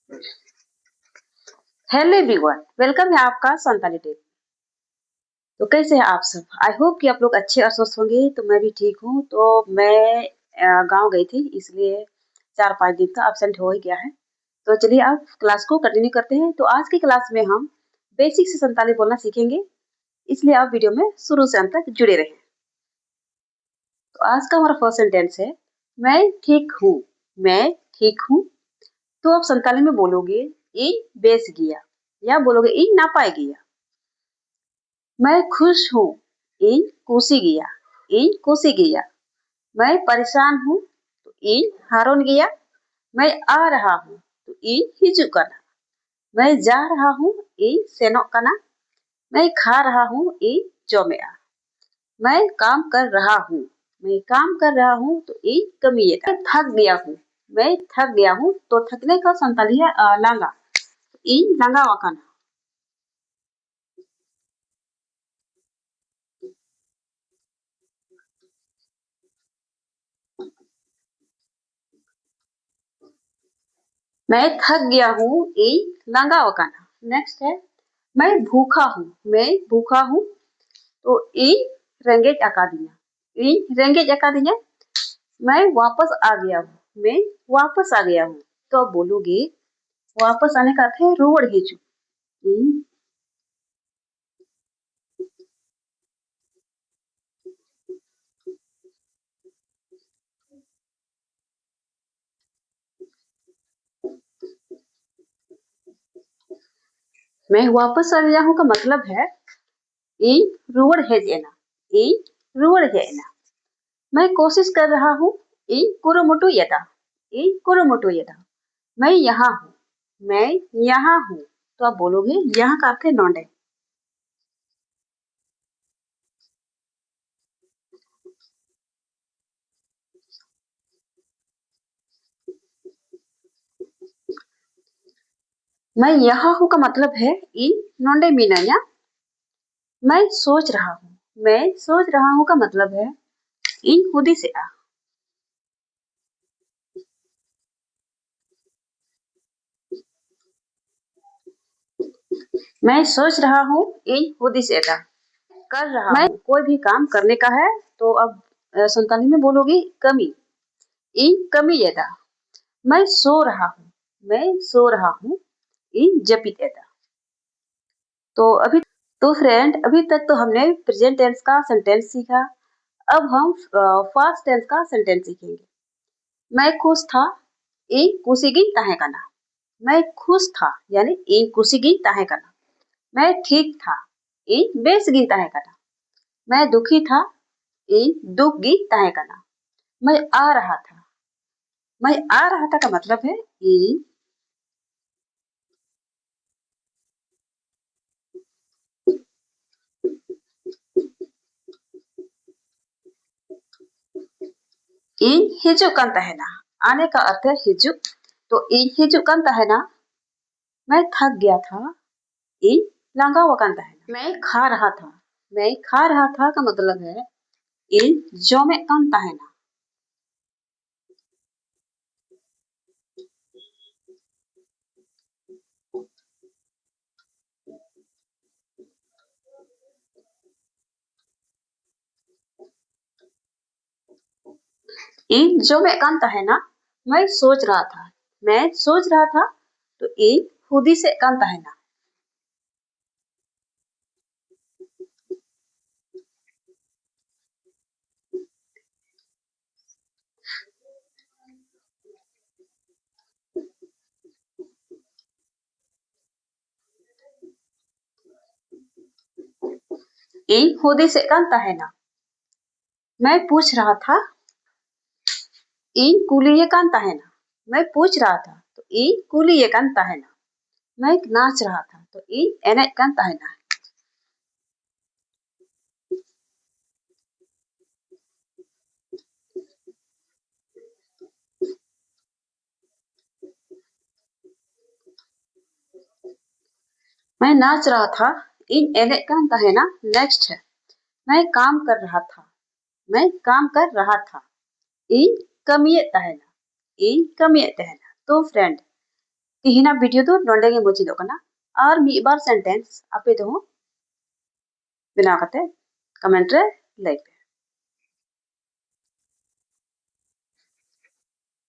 Hello everyone, welcome है आपका Santali take. तो कैसे हैं आप सब? आई होप कि आप लोग अच्छे और स्वस्थ होंगे। तो मैं भी ठीक हूँ। तो मैं गांव गई थी, इसलिए 4-5 दिन का एब्सेंट हो ही गया है। तो चलिए आप क्लास को कंटिन्यू करते हैं। तो आज की क्लास में हम बेसिक से संताली बोलना सीखेंगे, इसलिए आप वीडियो में शुरू से अंत तक जुड़े रहें। तो आज का हमारा फर्स्ट सेंटेंस है, मैं ठीक हूँ। मैं ठीक हूँ। तो आप संताली में बोलोगे इन बेस गिया, या बोलोगे इन नापाए गिया। मैं खुश हूँ। इन कुसी गया। इन कुसी गया। मैं परेशान हूँ। तो इन हारोन गया। मैं आ रहा हूँ। तो इन हिजू कना। मैं जा रहा हूँ। इन सेनो कना। मैं खा रहा हूँ। इन जोमेआ। मैं काम कर रहा हूँ। मैं काम कर रहा हूँ। तो इन कमिए। मैं थक गया हूँ। मैं थक गया हूँ। तो थकने का संताली है लांगा। इन लांगा वकाना। मैं थक गया हूँ। इन लांगा वकाना। नेक्स्ट है, मैं भूखा हूँ। मैं भूखा हूँ। तो इन रेंगेज अकादिया। इन रेंगेज अकादिया। मैं वापस आ गया हूँ। मैं वापस आ गया हूँ। तो आप बोलोगे वापस आने का अर्थ है रोवड़ हिजू। मैं वापस आ गया हूँ का मतलब है इन रोवड़ हेजेना। इन रोवड़ हेजेना। मैं कोशिश कर रहा हूँ। इन कुरुमुटु यदा। इन कुरुमुटु यदा। मैं यहाँ हूँ। मैं यहाँ हूँ। तो आप बोलोगे यहाँ का अर्थ है नोंडे। मैं यहाँ हूँ का मतलब है इन नोंडे मीनाया। मैं सोच रहा हूँ। मैं सोच रहा हूँ का मतलब है इन खुदी से आ। मैं सोच रहा हूँ इन खुदी से आ। कर रहा मैं हूँ। कोई भी काम करने का है तो अब संताली में बोलोगी कमी। इन कमी येदा। मैं सो रहा हूँ। मैं सो रहा हूँ। इन जपित येदा। तो फ्रेंड, अभी तक तो हमने प्रेजेंट टेंस का सेंटेंस सीखा। अब हम पास्ट टेंस का सेंटेंस सीखेंगे। मैं खुश था। इन कुसीगी ताहे कना। मैं खुश था यानी इन कुसीगी ताहे कना। मैं ठीक था। इन बेसगी ताहे कना। मैं दुखी था। इन दुखगी ताहे कना। मैं आ रहा था। मैं आ रहा था का मतलब है इन। इन हिजुकंत है ना। आने का अर्थ है हिजु। तो इन हिजुकंत है ना। मैं थक गया था। इन लंगा वकंत है ना। मैं खा रहा था। मैं खा रहा था का मतलब है इन जो में कंत है ना। इन जो में कंत है ना। मैं सोच रहा था। मैं सोच रहा था। तो इन खुदी से कंत है ना। इन खुदी से कंत है ना। मैं पूछ रहा था। इन कुली ये कांता है ना। मैं पूछ रहा था। तो इन कुली ये कांता है ना। मैं नाच रहा था। तो इन एने कांता है ना। मैं नाच रहा था। इन एने कांता है ना। नेक्स्ट है, मैं काम कर रहा था। मैं काम कर रहा था। इन कमियत है ना। इन कमियत है ना। तो फ्रेंड, ᱛᱤᱦᱤᱧᱟᱜ ᱵᱷᱤᱰᱤᱭᱳ ᱫᱚ ᱱᱚᱰᱮ ᱜᱮ ᱢᱩᱪᱟᱹᱫᱚᱜ ᱠᱟᱱᱟ ᱟᱨ ᱢᱤᱫ ᱵᱟᱨ ᱥᱮᱱᱴᱮᱱᱥ ᱟᱯᱮ ᱫᱚ ᱵᱮᱱᱟᱣ ᱠᱟᱛᱮ ᱠᱚᱢᱮᱱᱴ ᱨᱮ ᱞᱟᱹᱭ ᱯᱮ।